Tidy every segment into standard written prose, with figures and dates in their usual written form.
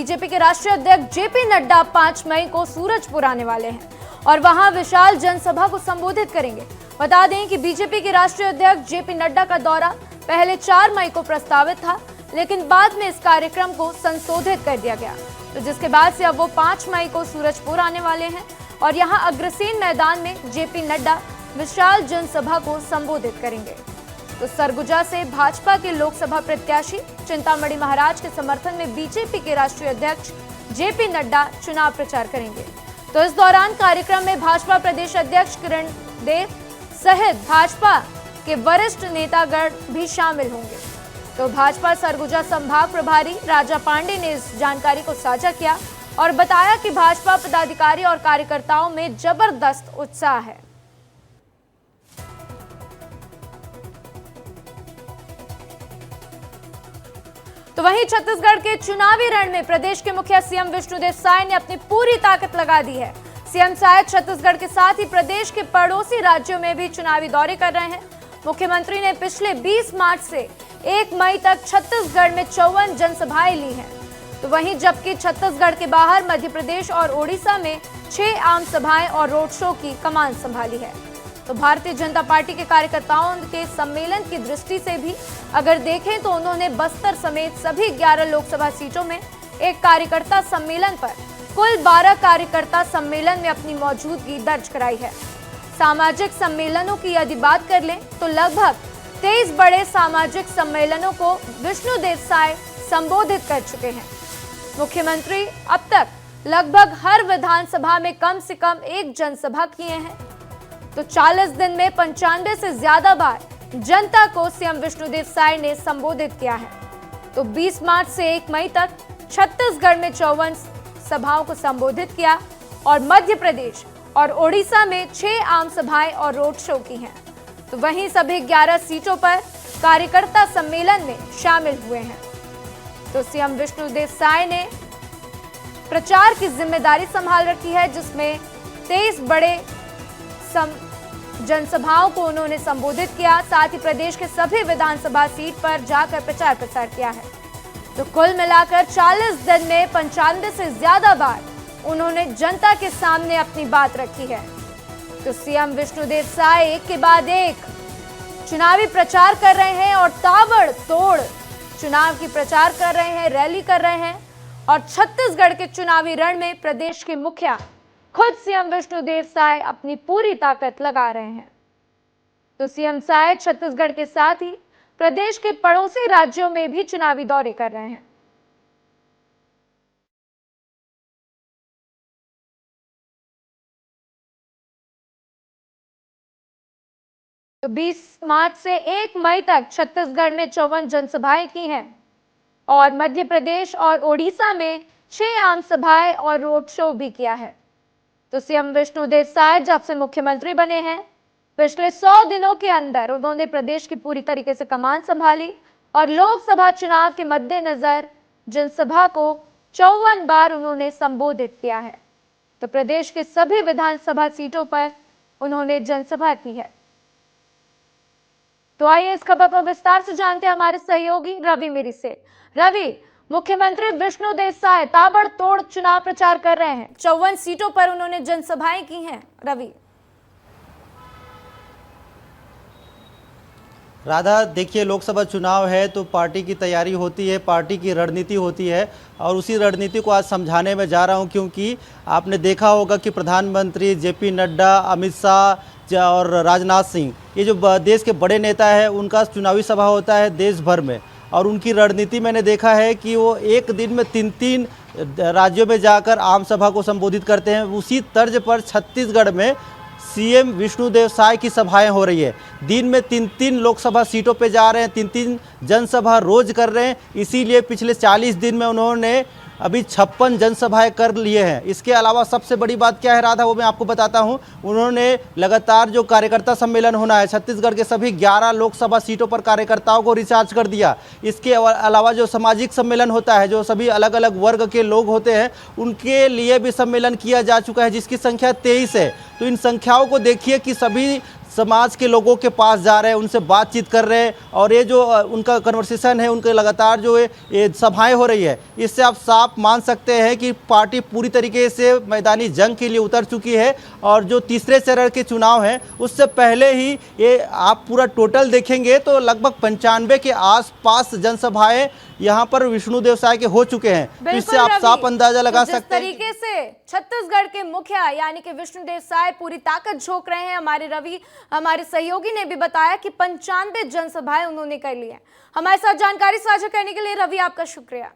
BJP के राष्ट्रीय अध्यक्ष जेपी नड्डा 5 मई को सूरजपुर आने वाले हैं और वहां विशाल जनसभा को संबोधित करेंगे। बता दें कि बीजेपी के राष्ट्रीय अध्यक्ष जेपी नड्डा का दौरा पहले 4 मई को प्रस्तावित था, लेकिन बाद में इस कार्यक्रम को संशोधित कर दिया गया, तो जिसके बाद से अब वो 5 मई को सूरजपुर आने वाले हैं और यहां अग्रसेन मैदान में जेपी नड्डा विशाल जनसभा को संबोधित करेंगे। तो सरगुजा से भाजपा के लोकसभा प्रत्याशी चिंतामणि महाराज के समर्थन में बीजेपी के राष्ट्रीय अध्यक्ष जेपी नड्डा चुनाव प्रचार करेंगे। तो इस दौरान कार्यक्रम में भाजपा प्रदेश अध्यक्ष किरण देव सहित भाजपा के वरिष्ठ नेतागण भी शामिल होंगे। तो भाजपा सरगुजा संभाग प्रभारी राजा पांडे ने इस जानकारी को साझा किया और बताया कि भाजपा पदाधिकारी और कार्यकर्ताओं में जबरदस्त उत्साह है। तो वहीं छत्तीसगढ़ के चुनावी रण में प्रदेश के मुखिया सीएम विष्णुदेव साय ने अपनी पूरी ताकत लगा दी है। सीएम साय छत्तीसगढ़ के साथ ही प्रदेश के पड़ोसी राज्यों में भी चुनावी दौरे कर रहे हैं। मुख्यमंत्री ने पिछले 20 मार्च से 1 मई तक छत्तीसगढ़ में 54 जनसभाएं ली हैं। तो वहीं जबकि छत्तीसगढ़ के बाहर मध्य प्रदेश और ओडिशा में 6 आम सभाएं और रोड शो की कमान संभाली है। तो भारतीय जनता पार्टी के कार्यकर्ताओं के सम्मेलन की दृष्टि से भी अगर देखें तो उन्होंने बस्तर समेत सभी 11 लोकसभा सीटों में एक कार्यकर्ता सम्मेलन पर कुल 12 कार्यकर्ता सम्मेलन में अपनी मौजूदगी दर्ज कराई है। सामाजिक सम्मेलनों की यदि बात कर लें तो लगभग 23 बड़े सामाजिक सम्मेलनों को विष्णुदेव साय संबोधित कर चुके हैं। मुख्यमंत्री अब तक लगभग हर विधानसभा में कम से कम एक जनसभा किए हैं। तो 40 दिन में 95 से ज्यादा बार जनता को सीएम विष्णुदेव साय ने संबोधित किया है। तो 20 मार्च से 1 मई तक छत्तीसगढ़ में 54 सभाओं को संबोधित किया और मध्य प्रदेश और ओडिशा में 6 आम सभाएं और रोड शो की हैं। तो वहीं सभी 11 सीटों पर कार्यकर्ता सम्मेलन में शामिल हुए हैं। तो सीएम विष्णुदेव साय ने प्रचार की जिम्मेदारी संभाल रखी है, जिसमें 23 बड़े जनसभाओं को उन्होंने संबोधित किया। साथ ही प्रदेश के सभी विधानसभा सीट पर जाकर प्रचार प्रसार किया है। तो कुल मिलाकर 40 दिन में 95 से ज्यादा बार उन्होंने जनता के सामने अपनी बात रखी है। तो सीएम विष्णुदेव साय एक के बाद एक चुनावी प्रचार कर रहे हैं और ताबड़तोड़ चुनाव की प्रचार कर रहे हैं, रैली कर रहे हैं और छत्तीसगढ़ के चुनावी रण में प्रदेश के मुखिया खुद सीएम विष्णुदेव साय अपनी पूरी ताकत लगा रहे हैं। तो सीएम साय छत्तीसगढ़ के साथ ही प्रदेश के पड़ोसी राज्यों में भी चुनावी दौरे कर रहे हैं। तो 20 मार्च से 1 मई तक छत्तीसगढ़ में 54 जनसभाएं की हैं और मध्य प्रदेश और ओडिशा में 6 आम सभाएं और रोड शो भी किया है। तो सीएम विष्णुदेव साय जब से मुख्यमंत्री बने हैं, पिछले 100 दिनों के अंदर उन्होंने प्रदेश की पूरी तरीके से कमान संभाली और लोकसभा चुनाव के मद्देनजर जनसभा को 54 बार उन्होंने संबोधित किया है। तो प्रदेश के सभी विधानसभा सीटों पर उन्होंने जनसभा की है। तो आइए इस खबर पर विस्तार से जानते हैं हमारे सहयोगी रवि मेरी से। रवि, मुख्यमंत्री विष्णुदेव साय ताबड़तोड़ चुनाव प्रचार कर रहे हैं, 54 सीटों पर उन्होंने जनसभाएं की हैं। रवि, राधा, देखिए लोकसभा चुनाव है तो पार्टी की तैयारी होती है, पार्टी की रणनीति होती है और उसी रणनीति को आज समझाने में जा रहा हूं, क्योंकि आपने देखा होगा कि प्रधानमंत्री जेपी नड्डा, अमित शाह और राजनाथ सिंह, ये जो देश के बड़े नेता हैं, उनका चुनावी सभा होता है देश भर में और उनकी रणनीति मैंने देखा है कि वो एक दिन में 3-3 राज्यों में जाकर आम सभा को संबोधित करते हैं। उसी तर्ज पर छत्तीसगढ़ में सीएम विष्णुदेव साय की सभाएं हो रही है। दिन में 3-3 लोकसभा सीटों पे जा रहे हैं, 3-3 जनसभा रोज कर रहे हैं। इसीलिए पिछले 40 दिन में उन्होंने अभी 56 जनसभाएं कर लिए हैं। इसके अलावा सबसे बड़ी बात क्या है राधा, वो मैं आपको बताता हूं। उन्होंने लगातार जो कार्यकर्ता सम्मेलन होना है, छत्तीसगढ़ के सभी 11 लोकसभा सीटों पर कार्यकर्ताओं को रिचार्ज कर दिया। इसके अलावा जो सामाजिक सम्मेलन होता है, जो सभी अलग अलग वर्ग के लोग होते हैं, उनके लिए भी सम्मेलन किया जा चुका है, जिसकी संख्या 23 है। तो इन संख्याओं को देखिए कि सभी समाज के लोगों के पास जा रहे हैं, उनसे बातचीत कर रहे हैं, और ये जो उनका कन्वर्सेशन है, उनके लगातार जो ये सभाएं हो रही है, इससे आप साफ मान सकते हैं कि पार्टी पूरी तरीके से मैदानी जंग के लिए उतर चुकी है। और जो तीसरे चरण के चुनाव हैं उससे पहले ही ये आप पूरा टोटल देखेंगे तो लगभग 95 के आसपास जनसभाएं यहाँ पर विष्णुदेव साय के हो चुके हैं। इससे आप साफ अंदाजा लगा सकते हैं। जिस तरीके से छत्तीसगढ़ के मुखिया यानी कि विष्णुदेव साय पूरी ताकत झोंक रहे हैं, हमारे सहयोगी ने भी बताया कि 95 जनसभाएं उन्होंने कर ली हैं। हमारे साथ जानकारी साझा करने के लिए रवि आपका शुक्रिया।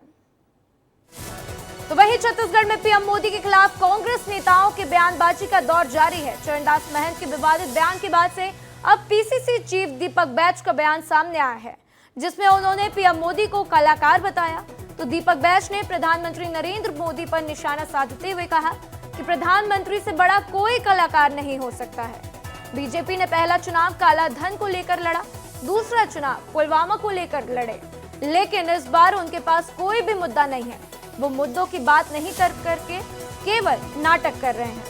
तो वहीं छत्तीसगढ़ में पीएम मोदी के खिलाफ कांग्रेस नेताओं के बयानबाजी का दौर जारी है। चरणदास महंत के विवादित बयान के बाद से अब पीसीसी चीफ दीपक बैज का बयान सामने आया है, जिसमें उन्होंने पीएम मोदी को कलाकार बताया। तो दीपक बैज ने प्रधानमंत्री नरेंद्र मोदी पर निशाना साधते हुए कहा कि प्रधानमंत्री से बड़ा कोई कलाकार नहीं हो सकता है। बीजेपी ने पहला चुनाव काला धन को लेकर लड़ा, दूसरा चुनाव पुलवामा को लेकर लड़े, लेकिन इस बार उनके पास कोई भी मुद्दा नहीं है। वो मुद्दों की बात नहीं करके केवल नाटक कर रहे हैं।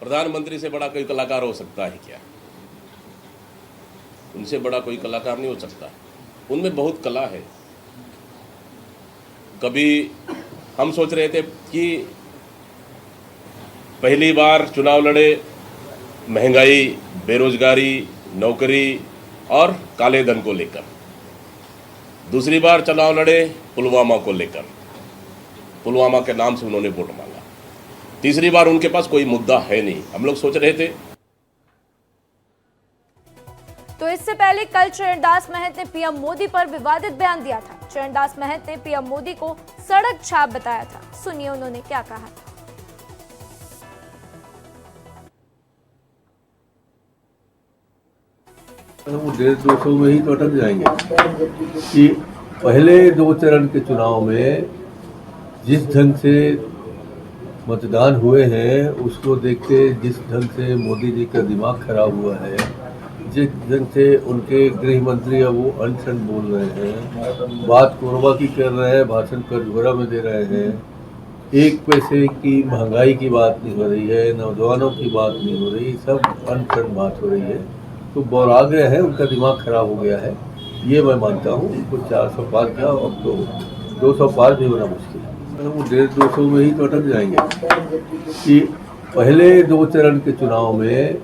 प्रधानमंत्री से बड़ा कोई कलाकार हो सकता है क्या? उनसे बड़ा कोई कलाकार नहीं हो सकता। उनमें बहुत कला है। कभी हम सोच रहे थे कि पहली बार चुनाव लड़े महंगाई, बेरोजगारी, नौकरी और काले धन को लेकर, दूसरी बार चुनाव लड़े पुलवामा को लेकर, पुलवामा के नाम से उन्होंने वोट मांगा, तीसरी बार उनके पास कोई मुद्दा है नहीं। हम लोग सोच रहे थे। तो इससे पहले कल चरणदास महंत ने पीएम मोदी पर विवादित बयान दिया था। चरणदास महंत ने पीएम मोदी को सड़क छाप बताया था। सुनिए उन्होंने क्या कहा था। वो 150-200 में ही तो अटक जाएंगे कि पहले 2 चरण के चुनाव में जिस ढंग से मतदान हुए हैं उसको देखते जिस ढंग से मोदी जी का दिमाग खराब हुआ है, जिस ढंग से उनके गृह मंत्री अब वो अनशन बोल रहे हैं, बात कोरबा की कर रहे हैं, भाषण कटघोरा में दे रहे हैं, 1 पैसे की महंगाई की बात नहीं हो रही है, नौजवानों की बात नहीं हो रही, सब अनशन बात हो रही है। तो बौरा गए हैं, उनका दिमाग खराब हो गया है, ये मैं मानता हूँ। उनको 400 पार किया, अब तो 200 पार भी होना मुश्किल है। वो 150-200 में ही तो अटक जाएंगे कि पहले 2 चरण के चुनाव में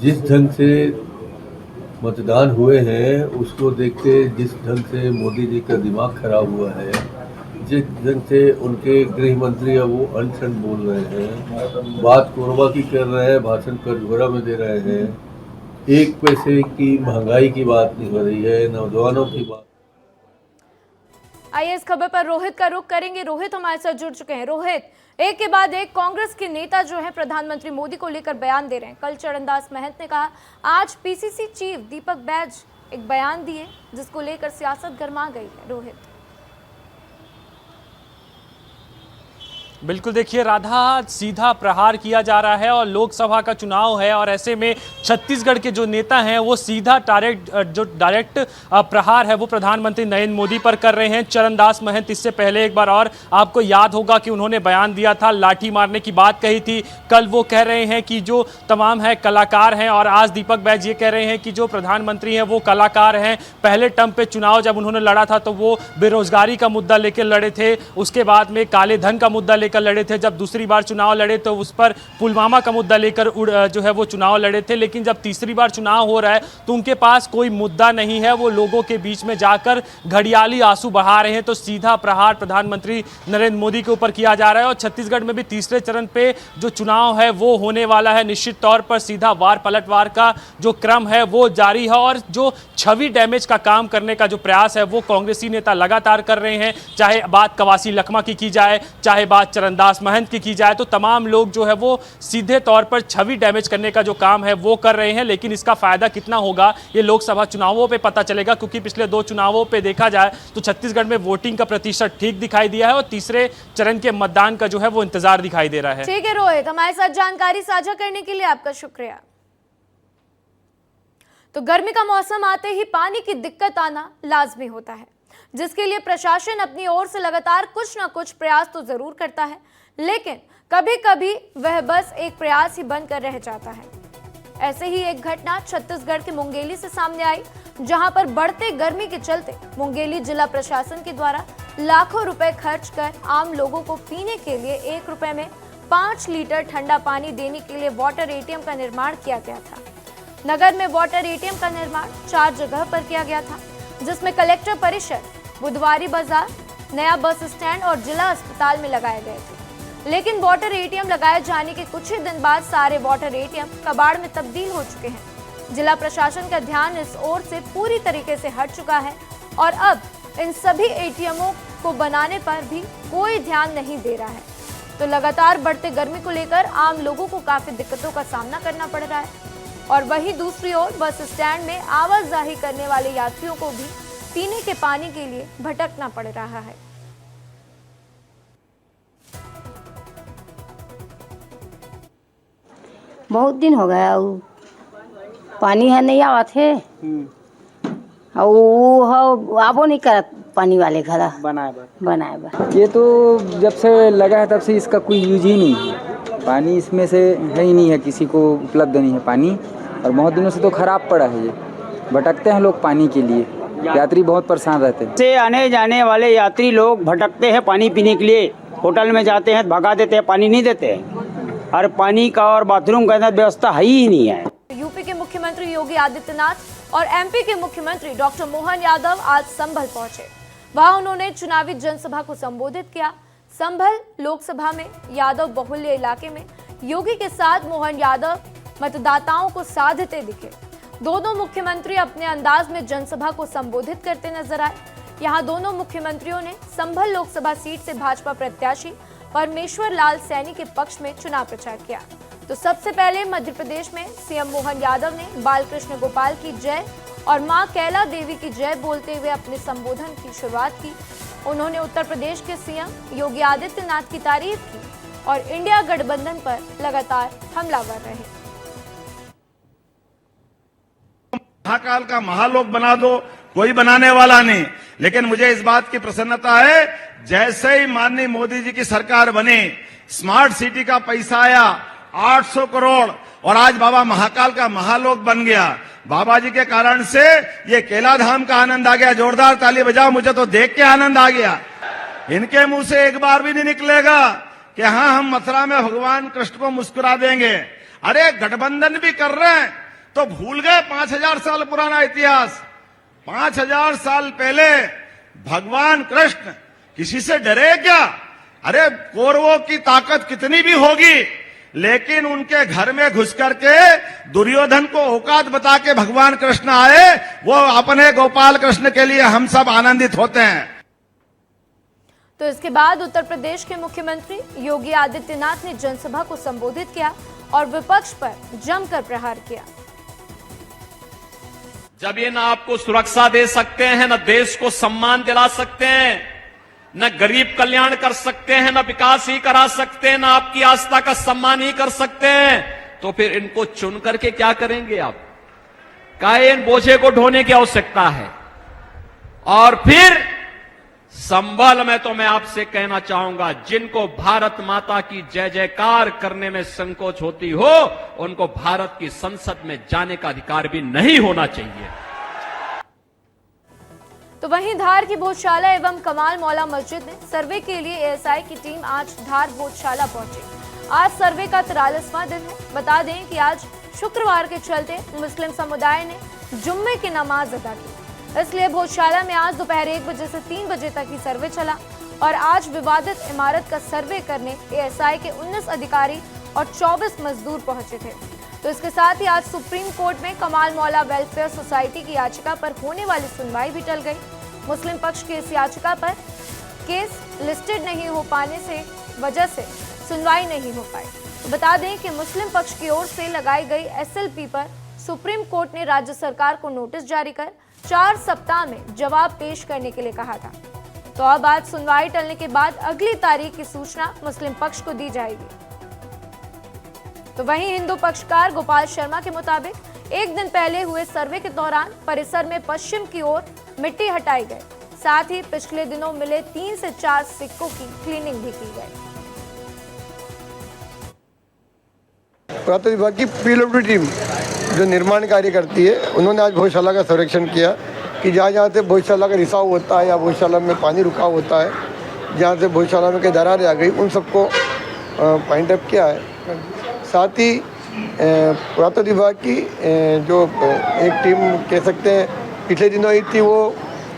जिस ढंग से मतदान हुए हैं उसको देखते जिस ढंग से मोदी जी का दिमाग खराब हुआ है, जिस ढंग से उनके गृह मंत्री अब वो अनशन बोल रहे हैं, बात कोरबा की कर रहे हैं, भाषण कटघोरा में दे रहे हैं, 1 पैसे की महंगाई की बात नहीं हो रही है, नौजवानों की बात। आइए इस खबर पर रोहित का रुख करेंगे। रोहित हमारे साथ जुड़ चुके हैं। रोहित, एक के बाद एक कांग्रेस के नेता जो है प्रधानमंत्री मोदी को लेकर बयान दे रहे हैं। कल चरणदास महंत ने कहा, आज पीसीसी चीफ दीपक बैज एक बयान दिए जिसको लेकर सियासत गर्मा गई है। रोहित, बिल्कुल, देखिए राधा, सीधा प्रहार किया जा रहा है और लोकसभा का चुनाव है और ऐसे में छत्तीसगढ़ के जो नेता हैं वो सीधा डायरेक्ट प्रहार है वो प्रधानमंत्री नरेंद्र मोदी पर कर रहे हैं। चरणदास महंत इससे पहले एक बार और आपको याद होगा कि उन्होंने बयान दिया था, लाठी मारने की बात कही थी। कल वो कह रहे हैं कि जो तमाम है कलाकार हैं और आज दीपक बैज ये कह रहे हैं कि जो प्रधानमंत्री हैं वो कलाकार हैं। पहले टर्म पे चुनाव जब उन्होंने लड़ा था तो वो बेरोजगारी का मुद्दा लेकर लड़े थे, उसके बाद में काले धन का मुद्दा लेकर लड़े थे। जब दूसरी बार चुनाव लड़े तो उस पर पुलवामा का मुद्दा लेकर जो है वो चुनाव लड़े थे। लेकिन जब तीसरी बार चुनाव हो रहा है तो उनके पास कोई मुद्दा नहीं है, वो लोगों के बीच में जाकर घड़ियाली आंसू बहा रहे हैं। तो सीधा प्रहार प्रधानमंत्री नरेंद्र मोदी के ऊपर किया जा रहा है और छत्तीसगढ़ में भी तीसरे चरण पे जो चुनाव है वो होने वाला है। निश्चित तौर पर सीधा वार पलटवार का जो क्रम है वो जारी है और जो छवि डैमेज का काम करने का जो प्रयास है वो कांग्रेसी नेता लगातार कर रहे हैं। चाहे बात कवासी लखमा की जाए, चाहे बात चरणदास महंत की जाए, तो तमाम लोग जो है वो सीधे तौर पर छवि डैमेज करने का जो काम है वो कर रहे हैं। लेकिन इसका फायदा कितना होगा ये लोकसभा चुनावों पे पता चलेगा, क्योंकि पिछले 2 चुनावों पे देखा जाए तो छत्तीसगढ़ में वोटिंग का प्रतिशत ठीक दिखाई दिया है और तीसरे चरण के मतदान का जो है वो इंतजार दिखाई दे रहा है। ठीक है रोहित, हमारे साथ जानकारी साझा करने के लिए आपका शुक्रिया। तो गर्मी का मौसम आते ही पानी की दिक्कत आना लाजमी होता है, जिसके लिए प्रशासन अपनी ओर से लगातार कुछ ना कुछ प्रयास तो जरूर करता है, लेकिन कभी कभी वह बस एक प्रयास ही बनकर रह जाता है। ऐसे ही एक घटना छत्तीसगढ़ के मुंगेली से सामने आई, जहां पर बढ़ते गर्मी के चलते मुंगेली जिला प्रशासन के द्वारा लाखों रुपए खर्च कर आम लोगों को पीने के लिए 1 रुपए में 5 लीटर ठंडा पानी देने के लिए वाटर एटीएम का निर्माण किया गया था। नगर में वाटर एटीएम का निर्माण 4 जगह पर किया गया था, जिसमें कलेक्टर परिसर, बुधवारी बाजार, नया बस स्टैंड और जिला अस्पताल में लगाए गए थे। लेकिन वाटर एटीएम लगाए जाने के कुछ ही दिन बाद सारे वाटर एटीएम कबाड़ में तब्दील हो चुके हैं। जिला प्रशासन का ध्यान इस ओर से पूरी तरीके से हट चुका है और अब इन सभी एटीएमों को बनाने पर भी कोई ध्यान नहीं दे रहा है। तो लगातार बढ़ते गर्मी को लेकर आम लोगों को काफी दिक्कतों का सामना करना पड़ रहा है और वहीं दूसरी ओर बस स्टैंड में आवाजाही करने वाले यात्रियों को भी पीने के पानी के लिए भटकना पड़ रहा है। बहुत दिन हो गया पानी है नहीं आवत है और वो आबो नहीं करत पानी वाले घर बनाए बा। ये तो जब से लगा है तब से इसका कोई यूज ही नहीं है। पानी इसमें से है ही नहीं है, किसी को उपलब्ध नहीं है पानी और बहुत दिनों से तो खराब पड़ा है। ये भटकते हैं लोग पानी के लिए, यात्री बहुत परेशान रहते हैं। से आने जाने वाले यात्री लोग भटकते हैं पानी पीने के लिए। होटल में जाते हैं भगा देते हैं, पानी नहीं देते हैं और पानी का और बाथरूम का व्यवस्था है ही नहीं है। यूपी के मुख्यमंत्री योगी आदित्यनाथ और एमपी के मुख्यमंत्री डॉक्टर मोहन यादव आज संभल पहुंचे। वहां उन्होंने चुनावी जनसभा को संबोधित किया। संभल लोकसभा में यादव बहुल्य इलाके में योगी के साथ मोहन यादव मतदाताओं को साधते दिखे। दोनों मुख्यमंत्री अपने अंदाज में जनसभा को संबोधित करते नजर आए। यहां दोनों मुख्यमंत्रियों ने संभल लोकसभा सीट से भाजपा प्रत्याशी परमेश्वर लाल सैनी के पक्ष में चुनाव प्रचार किया। तो सबसे पहले मध्य प्रदेश में सीएम मोहन यादव ने बालकृष्ण गोपाल की जय और मां कैला देवी की जय बोलते हुए अपने संबोधन की शुरुआत की। उन्होंने उत्तर प्रदेश के सीएम योगी आदित्यनाथ की तारीफ की और इंडिया गठबंधन पर लगातार हमलावर रहे। महाकाल का महालोक बना दो, कोई बनाने वाला नहीं, लेकिन मुझे इस बात की प्रसन्नता है जैसे ही माननीय मोदी जी की सरकार बनी, स्मार्ट सिटी का पैसा आया 800 करोड़ और आज बाबा महाकाल का महालोक बन गया। बाबा जी के कारण से ये केला धाम का आनंद आ गया। जोरदार ताली बजाओ, मुझे तो देख के आनंद आ गया। इनके मुंह से एक बार भी नहीं निकलेगा कि हाँ हम मथुरा में भगवान कृष्ण को मुस्कुरा देंगे। अरे गठबंधन भी कर रहे हैं तो भूल गए 5000 साल पुराना इतिहास। 5000 साल पहले भगवान कृष्ण किसी से डरे क्या? अरे कौरवों की ताकत कितनी भी होगी, लेकिन उनके घर में घुस करके दुर्योधन को औकात बता के भगवान कृष्ण आए। वो अपने गोपाल कृष्ण के लिए हम सब आनंदित होते हैं। तो इसके बाद उत्तर प्रदेश के मुख्यमंत्री योगी आदित्यनाथ ने जनसभा को संबोधित किया और विपक्ष पर जमकर प्रहार किया। जब ये न आपको सुरक्षा दे सकते हैं, न देश को सम्मान दिला सकते हैं, न गरीब कल्याण कर सकते हैं, न विकास ही करा सकते हैं, न आपकी आस्था का सम्मान ही कर सकते हैं, तो फिर इनको चुन करके क्या करेंगे आप? काहे इन बोझे को ढोने की आवश्यकता है? और फिर संभल में तो मैं आपसे कहना चाहूंगा, जिनको भारत माता की जय जयकार करने में संकोच होती हो, उनको भारत की संसद में जाने का अधिकार भी नहीं होना चाहिए। तो वहीं धार की भोजशाला एवं कमाल मौला मस्जिद में सर्वे के लिए एएसआई की टीम आज धार भोजशाला पहुंची। आज सर्वे का 43वां दिन है। बता दें कि आज शुक्रवार के चलते मुस्लिम समुदाय ने जुम्मे की नमाज अदा की, इसलिए भोजशाला में आज दोपहर 1 बजे से 3 बजे तक ही सर्वे चला और आज विवादित इमारत का सर्वे करने एएसआई के 19 अधिकारी और 24 मजदूर पहुंचे थे। तो इसके साथ ही आज सुप्रीम कोर्ट में कमाल मौला वेलफेयर सोसाइटी की याचिका पर होने वाली सुनवाई भी टल गई। मुस्लिम पक्ष की इस याचिका पर केस लिस्टेड नहीं हो पाने से वजह से सुनवाई नहीं हो पाई। तो बता दें कि मुस्लिम पक्ष की ओर से लगाई गई एसएलपी पर सुप्रीम कोर्ट ने राज्य सरकार को नोटिस जारी कर 4 सप्ताह में जवाब पेश करने के लिए कहा था। तो अब आज सुनवाई टलने के बाद अगली तारीख की सूचना मुस्लिम पक्ष को दी जाएगी। तो वहीं हिंदू पक्षकार गोपाल शर्मा के मुताबिक एक दिन पहले हुए सर्वे के दौरान परिसर में पश्चिम की ओर मिट्टी हटाई गई, साथ ही पिछले दिनों मिले 3 से 4 सिक्कों की क्लीनिंग भी की गई। पुरातत्व विभाग की पीडब्ल्यूडी टीम जो निर्माण कार्य करती है, उन्होंने आज भोजशाला का सर्वेक्षण किया कि जहाँ जहाँ से भोजशाला का रिसाव होता है या भोजशाला में पानी रुकाव होता है, जहाँ से भोजशाला में कई दरारें आ गई, उन सबको पॉइंट अप किया है। साथ ही पुरातत्व विभाग की जो एक टीम कह सकते हैं पिछले दिनों आई थी, वो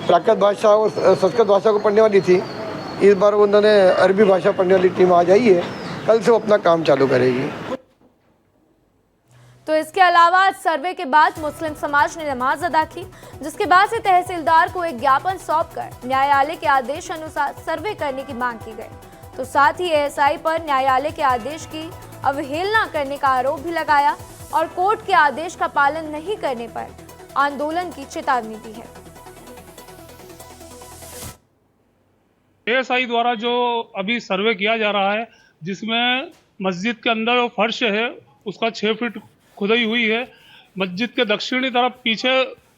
प्राकृत भाषा और संस्कृत भाषा को पढ़ने वाली थी। इस बार उन्होंने अरबी भाषा पढ़ने वाली टीम आज आई है, कल से वो अपना काम चालू करेगी। तो इसके अलावा सर्वे के बाद मुस्लिम समाज ने नमाज अदा की, जिसके बाद से तहसीलदार को एक ज्ञापन सौंपकर न्यायालय के आदेश अनुसार सर्वे करने की मांग की गई। तो साथ ही एएसआई पर न्यायालय के आदेश की अवहेलना करने का आरोप भी लगाया और कोर्ट के आदेश का पालन नहीं करने पर आंदोलन की चेतावनी दी है। एएसआई द्वारा जो अभी सर्वे किया जा रहा है, जिसमें मस्जिद के अंदर फर्श है उसका 6 फीट खुदाई हुई है। मस्जिद के दक्षिणी तरफ पीछे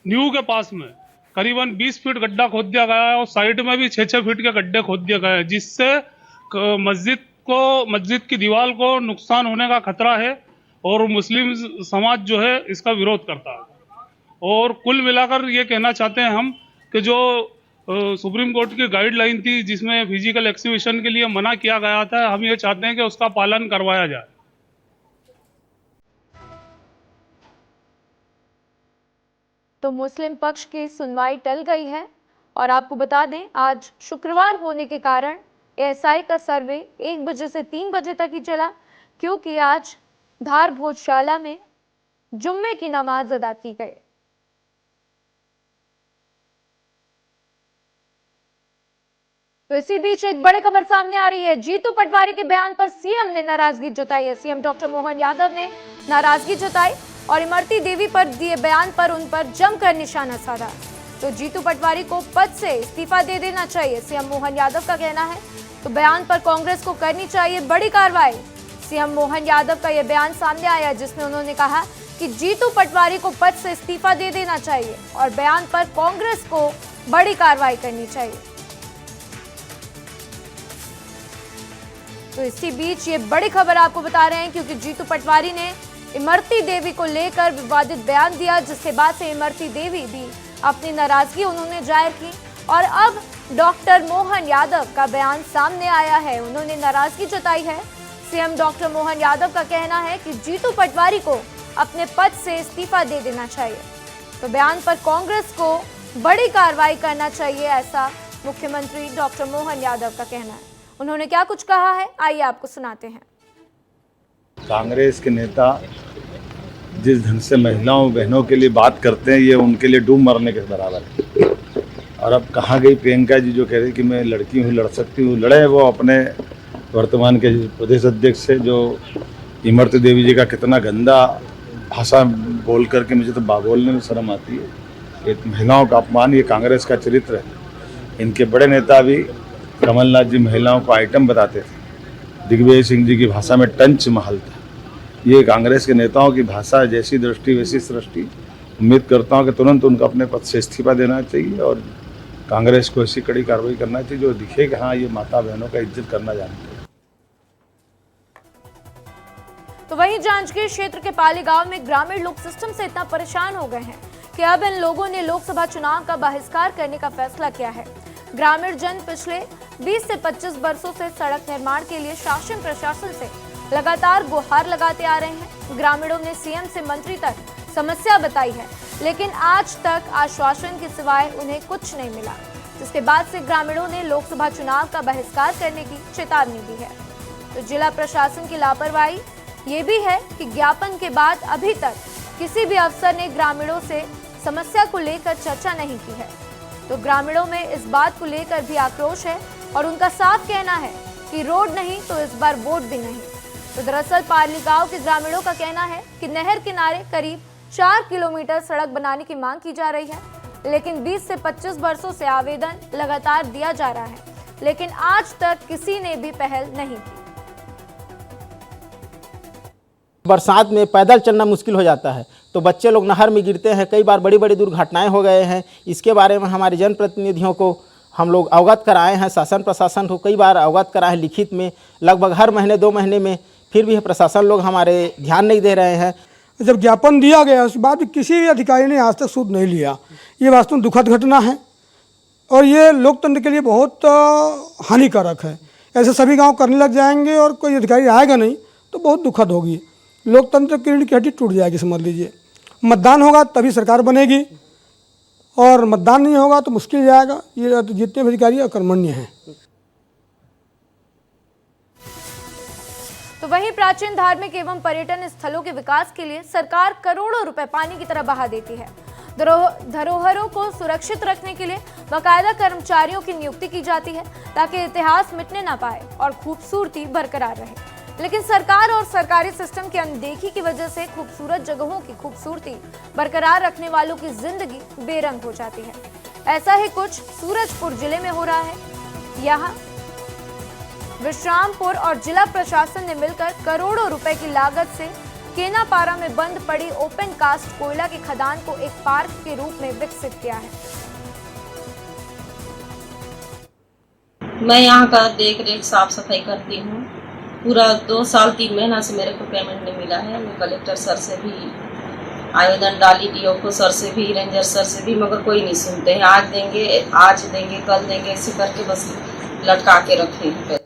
न्यू के पास में करीबन 20 फीट गड्ढा खोद दिया गया है और साइड में भी 6-6 फीट के गड्ढे खोद दिए गए हैं, जिससे मस्जिद की दीवार को नुकसान होने का खतरा है और मुस्लिम समाज जो है इसका विरोध करता है। और कुल मिलाकर ये कहना चाहते हैं हम कि जो सुप्रीम कोर्ट की गाइडलाइन थी जिसमें फिजिकल एक्सिबिशन के लिए मना किया गया था, हम ये चाहते हैं कि उसका पालन करवाया जाए। तो मुस्लिम पक्ष की सुनवाई टल गई है और आपको बता दें आज शुक्रवार होने के कारण एएसआई का सर्वे 1 बजे से 3 बजे तक ही चला, क्योंकि आज धार भोजशाला में जुम्मे की नमाज अदा की गई। तो इसी बीच एक बड़ी खबर सामने आ रही है। जीतू पटवारी के बयान पर सीएम ने नाराजगी जताई है। सीएम डॉक्टर मोहन यादव ने नाराजगी जताई और इमरती देवी पर दिए बयान पर उन पर जमकर निशाना साधा। तो जीतू पटवारी को पद से इस्तीफा दे देना चाहिए, सीएम मोहन यादव का कहना है। तो बयान पर कांग्रेस को करनी चाहिए बड़ी कार्रवाई। सीएम मोहन यादव का यह बयान सामने आया जिसमें उन्होंने कहा कि जीतू पटवारी को पद से इस्तीफा दे देना चाहिए और बयान पर कांग्रेस को बड़ी कार्रवाई करनी चाहिए। तो इसी बीच ये बड़ी खबर आपको बता रहे हैं, क्योंकि जीतू पटवारी ने इमरती देवी को लेकर विवादित बयान दिया, जिसके बाद से इमरती देवी भी अपनी नाराजगी उन्होंने जाहिर की और अब डॉक्टर मोहन यादव का बयान सामने आया है। उन्होंने नाराजगी जताई है। सीएम डॉक्टर मोहन यादव का कहना है कि जीतू पटवारी को अपने पद से इस्तीफा दे देना चाहिए। तो बयान पर कांग्रेस को बड़ी कार्रवाई करना चाहिए, ऐसा मुख्यमंत्री डॉक्टर मोहन यादव का कहना है। उन्होंने क्या कुछ कहा है, आइए आपको सुनाते हैं। कांग्रेस के नेता जिस ढंग से महिलाओं बहनों के लिए बात करते हैं, ये उनके लिए डूब मरने के बराबर है। और अब कहाँ गई प्रियंका जी जो कह रही कि मैं लड़की हूँ, लड़ सकती हूँ। लड़े वो अपने वर्तमान के प्रदेश अध्यक्ष से, जो इमरती देवी जी का कितना गंदा भाषा बोल करके मुझे तो बोलने में शर्म आती है। ये महिलाओं का अपमान, ये कांग्रेस का चरित्र है। इनके बड़े नेता भी कमलनाथ जी महिलाओं को आइटम बताते थे, दिग्विजय सिंह जी की भाषा में टंच महल था। ये कांग्रेस के नेताओं की भाषा, जैसी दृष्टि वैसी सृष्टि। उम्मीद करता हूं कि तुरंत उनका अपने पद से इस्तीफा देना चाहिए और कांग्रेस को ऐसी कड़ी कार्रवाई करना चाहिए जो दिखे कि हाँ ये माता बहनों का इज्जत करना जानते हैं। तो वहीं जांजगीर क्षेत्र के पाली गांव में ग्रामीण लोग सिस्टम से इतना परेशान हो गए हैं कि अब इन लोगों ने लोकसभा चुनाव का बहिष्कार करने का फैसला किया है। ग्रामीण जन पिछले 20 से 25 वर्षों से सड़क निर्माण के लिए शासन प्रशासन से लगातार गुहार लगाते आ रहे हैं। ग्रामीणों ने सीएम से मंत्री तक समस्या बताई है, लेकिन आज तक आश्वासन के सिवाय उन्हें कुछ नहीं मिला, जिसके बाद से ग्रामीणों ने लोकसभा चुनाव का बहिष्कार करने की चेतावनी दी है। तो जिला प्रशासन की लापरवाही ये भी है कि ज्ञापन के बाद अभी तक किसी भी अफसर ने ग्रामीणों से समस्या को लेकर चर्चा नहीं की है। तो ग्रामीणों में इस बात को लेकर भी आक्रोश है और उनका साफ कहना है कि रोड नहीं तो इस बार वोट भी नहीं। तो दरअसल पाली गांव के ग्रामीणों का कहना है कि नहर किनारे करीब 4 किलोमीटर सड़क बनाने की मांग की जा रही है, लेकिन 20 से 25 वर्षों से आवेदन लगातार दिया जा रहा है, लेकिन आज तक किसी ने भी पहल नहीं की। बरसात में पैदल चलना मुश्किल हो जाता है, तो बच्चे लोग नहर में गिरते हैं। कई बार बड़ी बड़ी दुर्घटनाएं हो गए हैं। इसके बारे में हमारे जनप्रतिनिधियों को हम लोग अवगत कराए हैं, शासन प्रशासन को कई बार अवगत कराए हैं लिखित में। लगभग हर महीने 2 महीने में फिर भी प्रशासन लोग हमारे ध्यान नहीं दे रहे हैं। जब ज्ञापन दिया गया उसके बाद किसी भी अधिकारी ने आज तक सूद नहीं लिया। ये वास्तव में दुखद घटना है और ये लोकतंत्र के लिए बहुत हानिकारक है। ऐसे सभी गांव करने लग जाएंगे और कोई अधिकारी आएगा नहीं तो बहुत दुखद होगी। लोकतंत्र की रीढ़ की हड्डी टूट जाएगी, समझ लीजिए। मतदान होगा तभी सरकार बनेगी और मतदान नहीं होगा तो मुश्किल जाएगा। ये जितने भी अधिकारी अकर्मण्य हैं। तो वहीं प्राचीन धार्मिक एवं पर्यटन स्थलों के विकास के लिए सरकार करोड़ों रुपए पानी की तरह बहा देती है। धरोहरों को सुरक्षित रखने के लिए बाकायदा कर्मचारियों की नियुक्ति की जाती है ताकि इतिहास मिटने ना पाए और खूबसूरती बरकरार रहे। लेकिन सरकार और सरकारी सिस्टम की अनदेखी की वजह से खूबसूरत जगहों की खूबसूरती बरकरार रखने वालों की जिंदगी बेरंग हो जाती है। ऐसा ही कुछ सूरजपुर जिले में हो रहा है। यहाँ विश्रामपुर और जिला प्रशासन ने मिलकर करोड़ों रुपए की लागत से केनापारा में बंद पड़ी ओपन कास्ट कोयला की खदान को एक पार्क के रूप में विकसित किया है। मैं यहाँ का देख रेख साफ सफाई करती हूँ। पूरा 2 साल 3 महीना से मेरे को पेमेंट नहीं मिला है। मैं कलेक्टर सर से भी आवेदन डाली, डीओ सर से भी, रेंजर सर से भी, मगर कोई नहीं सुनते हैं। आज देंगे कल देंगे, ऐसे करके बस लटका के रखे हैं।